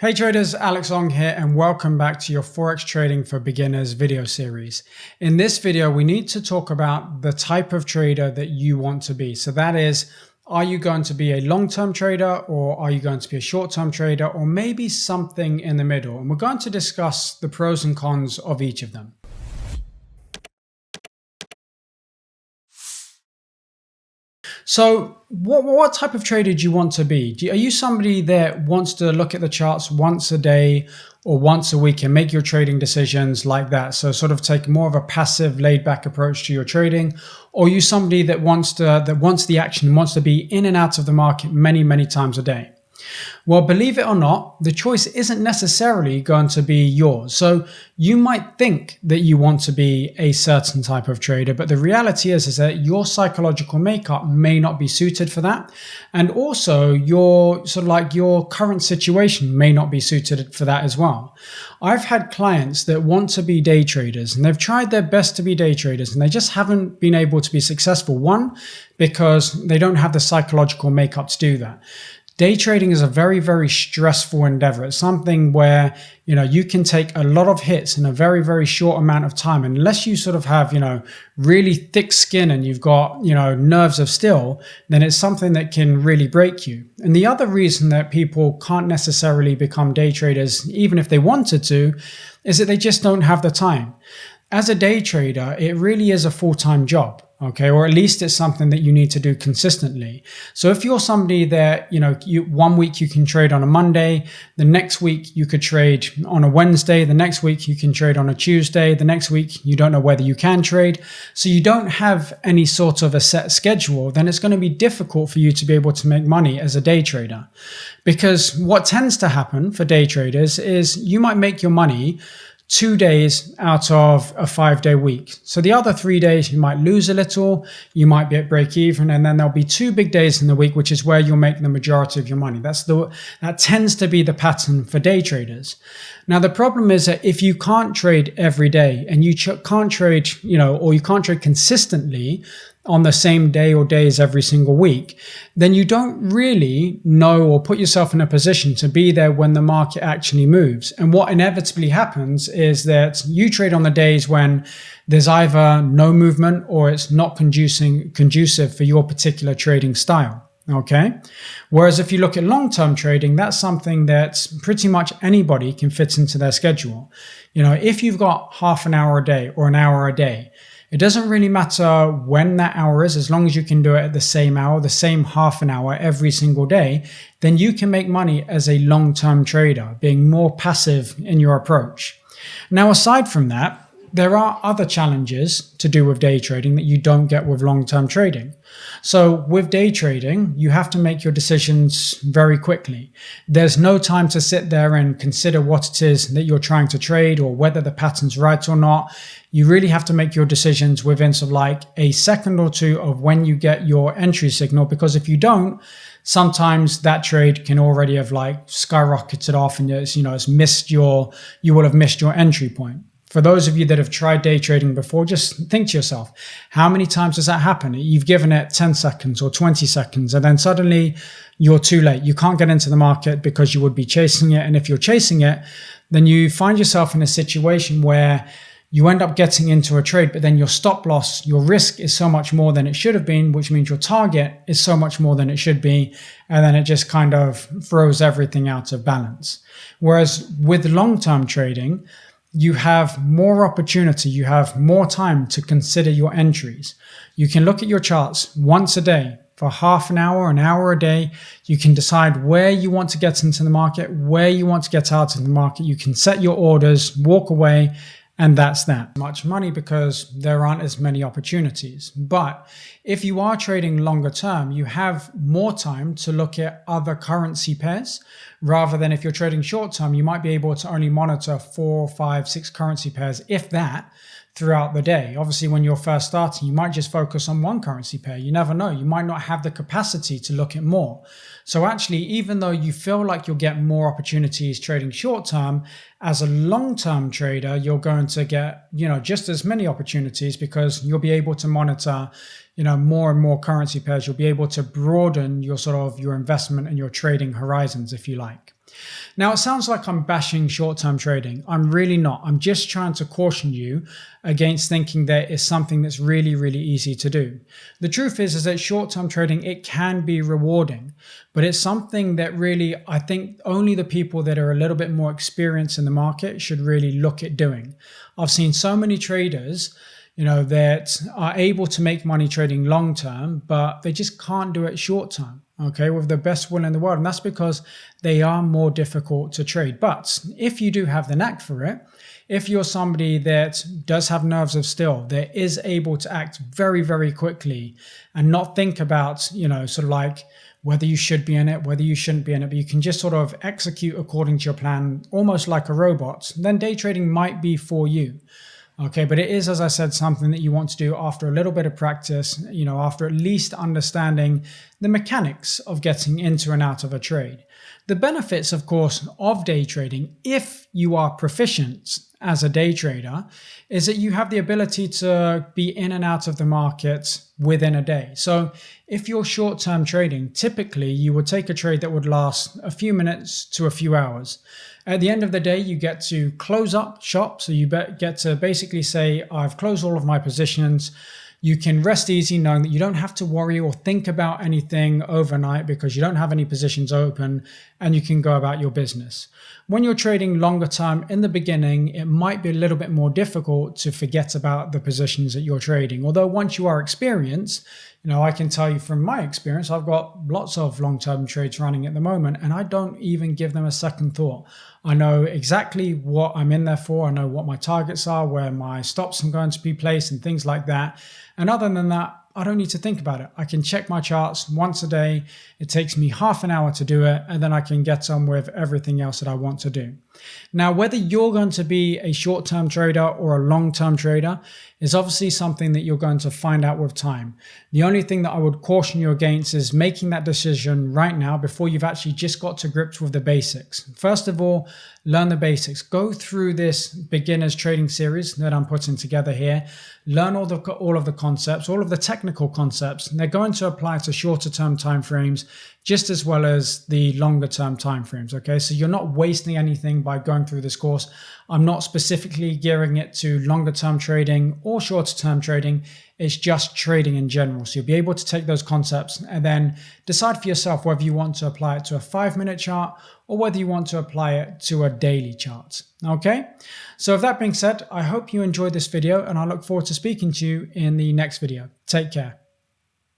Hey traders, Alex Ong here and welcome back to your Forex Trading for Beginners video series. In this video, we need to talk about the type of trader that you want to be. So that is, are you going to be a long-term trader or are you going to be a short-term trader or maybe something in the middle? And we're going to discuss the pros and cons of each of them. So what type of trader do you want to be? Are you somebody that wants to look at the charts once a day or once a week and make your trading decisions like that? So sort of take more of a passive, laid-back approach to your trading. Or are you somebody that wants the action, wants to be in and out of the market many times a day? Well, believe it or not, the choice isn't necessarily going to be yours. So you might think that you want to be a certain type of trader, but the reality is that your psychological makeup may not be suited for that. And also your current situation may not be suited for that as well. I've had clients that want to be day traders and they've tried their best to be day traders and they just haven't been able to be successful. One, because they don't have the psychological makeup to do that. Day trading is a very stressful endeavor. It's something where, you can take a lot of hits in a very short amount of time. And unless you sort of have, really thick skin and you've got, nerves of steel, then it's something that can really break you. And the other reason that people can't necessarily become day traders, even if they wanted to, is that they just don't have the time. As a day trader, it really is a full-time job. Okay, or at least it's something that you need to do consistently. So if you're somebody that, one week you can trade on a Monday, the next week you could trade on a Wednesday, the next week you can trade on a Tuesday, the next week you don't know whether you can trade. So you don't have any sort of a set schedule, then it's going to be difficult for you to be able to make money as a day trader. Because what tends to happen for day traders is you might make your money 2 days out of a 5-day week. So the other 3 days you might lose a little, you might be at break even, and then there'll be 2 big days in the week, which is where you'll make the majority of your money. That tends to be the pattern for day traders. Now the problem is that if you can't trade every day and you can't trade, or you can't trade consistently on the same day or days every single week, then you don't really know or put yourself in a position to be there when the market actually moves. And what inevitably happens is that you trade on the days when there's either no movement or it's not conducive for your particular trading style. Okay. Whereas if you look at long-term trading, that's something that pretty much anybody can fit into their schedule. If you've got half an hour a day or an hour a day, it doesn't really matter when that hour is, as long as you can do it at the same hour, the same half an hour every single day, then you can make money as a long-term trader, being more passive in your approach. Now, aside from that, there are other challenges to do with day trading that you don't get with long-term trading. So with day trading, you have to make your decisions very quickly. There's no time to sit there and consider what it is that you're trying to trade or whether the pattern's right or not. You really have to make your decisions within sort of like a second or two of when you get your entry signal, because if you don't, sometimes that trade can already have skyrocketed off and you will have missed your entry point. For those of you that have tried day trading before, just think to yourself, how many times does that happen? You've given it 10 seconds or 20 seconds, and then suddenly you're too late. You can't get into the market because you would be chasing it. And if you're chasing it, then you find yourself in a situation where you end up getting into a trade, but then your stop loss, your risk is so much more than it should have been, which means your target is so much more than it should be. And then it just kind of throws everything out of balance. Whereas with long-term trading, you have more opportunity, you have more time to consider your entries. You can look at your charts once a day for half an hour a day. You can decide where you want to get into the market, where you want to get out of the market. You can set your orders, walk away, and that's that. Much money because there aren't as many opportunities. But if you are trading longer term, you have more time to look at other currency pairs, rather than if you're trading short term, you might be able to only monitor 4, 5, 6 currency pairs, if that, throughout the day. Obviously, when you're first starting, you might just focus on one currency pair. You never know. You might not have the capacity to look at more. So actually, even though you feel like you'll get more opportunities trading short term, as a long-term trader, you're going to get, just as many opportunities because you'll be able to monitor, more and more currency pairs, you'll be able to broaden your sort of your investment and your trading horizons, if you like. Now, it sounds like I'm bashing short-term trading. I'm really not. I'm just trying to caution you against thinking that it's something that's really, really easy to do. The truth is that short-term trading, it can be rewarding, but it's something that really, I think only the people that are a little bit more experienced in the market should really look at doing. I've seen so many traders that are able to make money trading long term, but they just can't do it short term, okay, with the best will in the world. And that's because they are more difficult to trade. But if you do have the knack for it, if you're somebody that does have nerves of steel, that is able to act very, very quickly and not think about, sort of like whether you should be in it, whether you shouldn't be in it, but you can just sort of execute according to your plan, almost like a robot, then day trading might be for you. Okay, but it is, as I said, something that you want to do after a little bit of practice, after at least understanding the mechanics of getting into and out of a trade. The benefits, of course, of day trading, if you are proficient as a day trader, is that you have the ability to be in and out of the market within a day. So if you're short-term trading, typically you would take a trade that would last a few minutes to a few hours. At the end of the day, you get to close up shop. So you get to basically say, I've closed all of my positions. You can rest easy knowing that you don't have to worry or think about anything overnight because you don't have any positions open, and you can go about your business. When you're trading longer term in the beginning, it might be a little bit more difficult to forget about the positions that you're trading. Although once you are experienced, I can tell you from my experience, I've got lots of long-term trades running at the moment, and I don't even give them a second thought. I know exactly what I'm in there for. I know what my targets are, where my stops are going to be placed and things like that. And other than that, I don't need to think about it. I can check my charts once a day. It takes me half an hour to do it, and then I can get on with everything else that I want to do. Now, whether you're going to be a short-term trader or a long-term trader is obviously something that you're going to find out with time. The only thing that I would caution you against is making that decision right now before you've actually just got to grips with the basics. First of all, learn the basics. Go through this beginners trading series that I'm putting together here. Learn all of the concepts, all of the technical concepts, and they're going to apply to shorter term timeframes just as well as the longer term timeframes. Okay, so you're not wasting anything by going through this course. I'm not specifically gearing it to longer term trading or shorter term trading. It's just trading in general. So you'll be able to take those concepts and then decide for yourself whether you want to apply it to a 5-minute chart or whether you want to apply it to a daily chart. Okay, so with that being said, I hope you enjoyed this video, and I look forward to speaking to you in the next video. Take care.